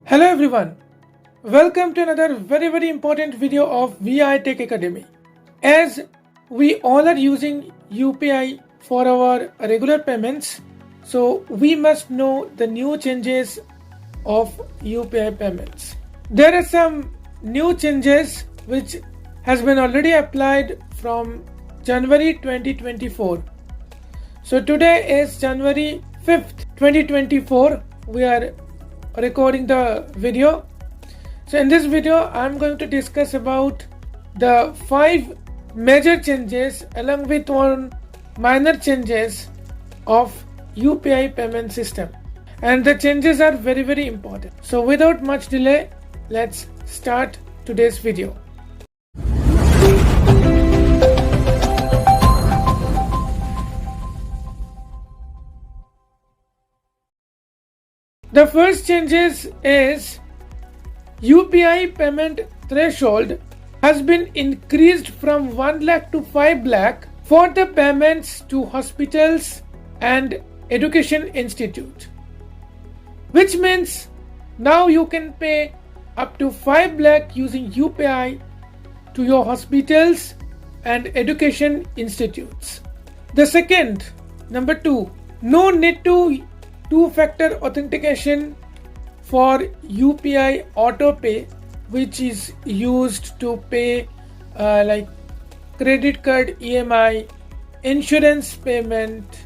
Hello everyone, welcome to another very important video of VI Tech Academy. As we all are using UPI for our regular payments, so we must know the new changes of UPI payments. There are some new changes which has been already applied from January 2024. So today is January 5th, 2024. We are recording the video. So in this video I'm going to discuss about the 5 major changes along with one minor changes of UPI payment system, and the changes are very important. So without much delay, let's start today's video. The first changes is UPI payment threshold has been increased from 1 lakh to 5 lakh for the payments to hospitals and education institute, which means now you can pay up to 5 lakh using UPI to your hospitals and education institutes. The second, number 2, no need to two-factor authentication for UPI auto pay, which is used to pay like credit card EMI, insurance payment,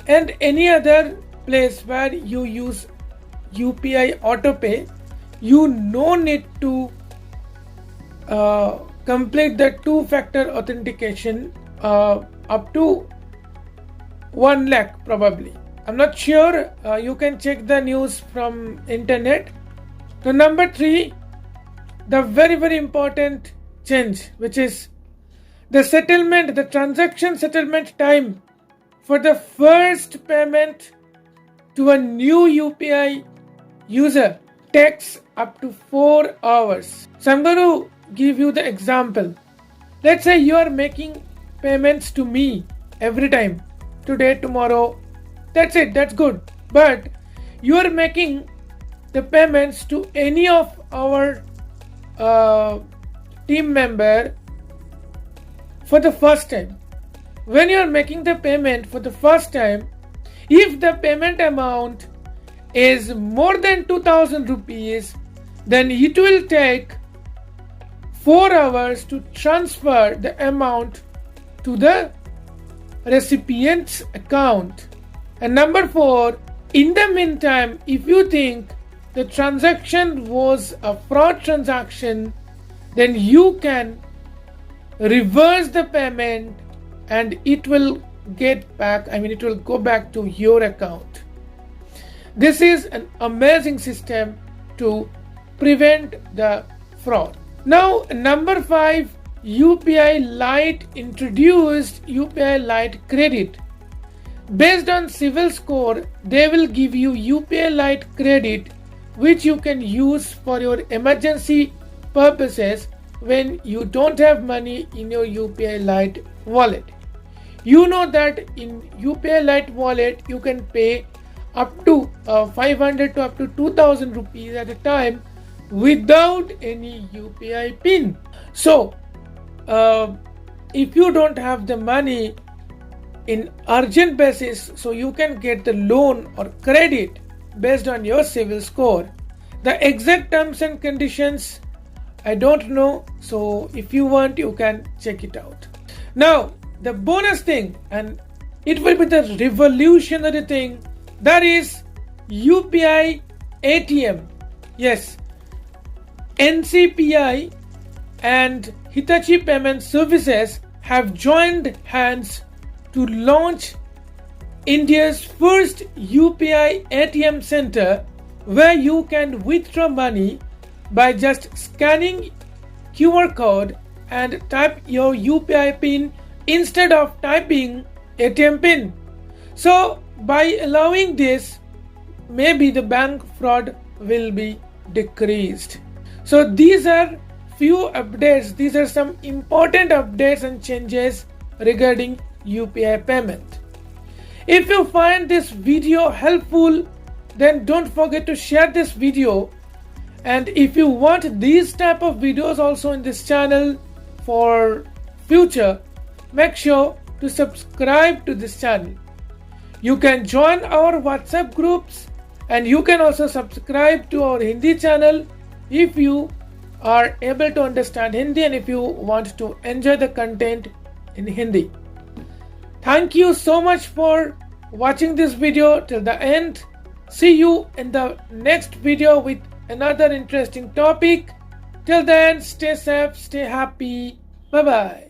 and any other place where you use UPI auto pay. You no need to complete the two-factor authentication up to 1 lakh probably. I'm not sure, you can check the news from internet. So number 3, the very important change, which is the settlement, the transaction settlement time for the first payment to a new UPI user takes up to 4 hours. So I'm going to give you the example. Let's say you are making payments to me every time, today, tomorrow. That's it, that's good. But you are making the payments to any of our team member for the first time. When you are making the payment for the first time, if the payment amount is more than 2000 rupees, then it will take 4 hours to transfer the amount to the recipient's account. And number 4, in the meantime, if you think the transaction was a fraud transaction, then you can reverse the payment and it will it will go back to your account. This is an amazing system to prevent the fraud. Now, number 5, UPI Lite introduced UPI Lite Credit. Based on CIBIL score, they will give you UPI Lite credit, which you can use for your emergency purposes when you don't have money in your UPI Lite wallet. You know that in UPI Lite wallet, you can pay up to 500 to up to 2000 rupees at a time without any UPI pin. So, if you don't have the money in urgent basis, so you can get the loan or credit based on your CIBIL score. The exact terms and conditions I don't know, so if you want you can check it out. Now the bonus thing, and it will be the revolutionary thing, that is UPI ATM. Yes, NCPI and Hitachi Payment Services have joined hands to launch India's first UPI ATM center, where you can withdraw money by just scanning QR code and type your UPI pin instead of typing ATM pin. So by allowing this, maybe the bank fraud will be decreased. So these are few updates. These are some important updates and changes regarding UPI payment. If you find this video helpful, then don't forget to share this video. And if you want these type of videos also in this channel for future, make sure to subscribe to this channel. You can join our WhatsApp groups, and you can also subscribe to our Hindi channel if you are able to understand Hindi and if you want to enjoy the content in Hindi. Thank you so much for watching this video till the end. See you in the next video with another interesting topic. Till then, stay safe, stay happy. Bye bye.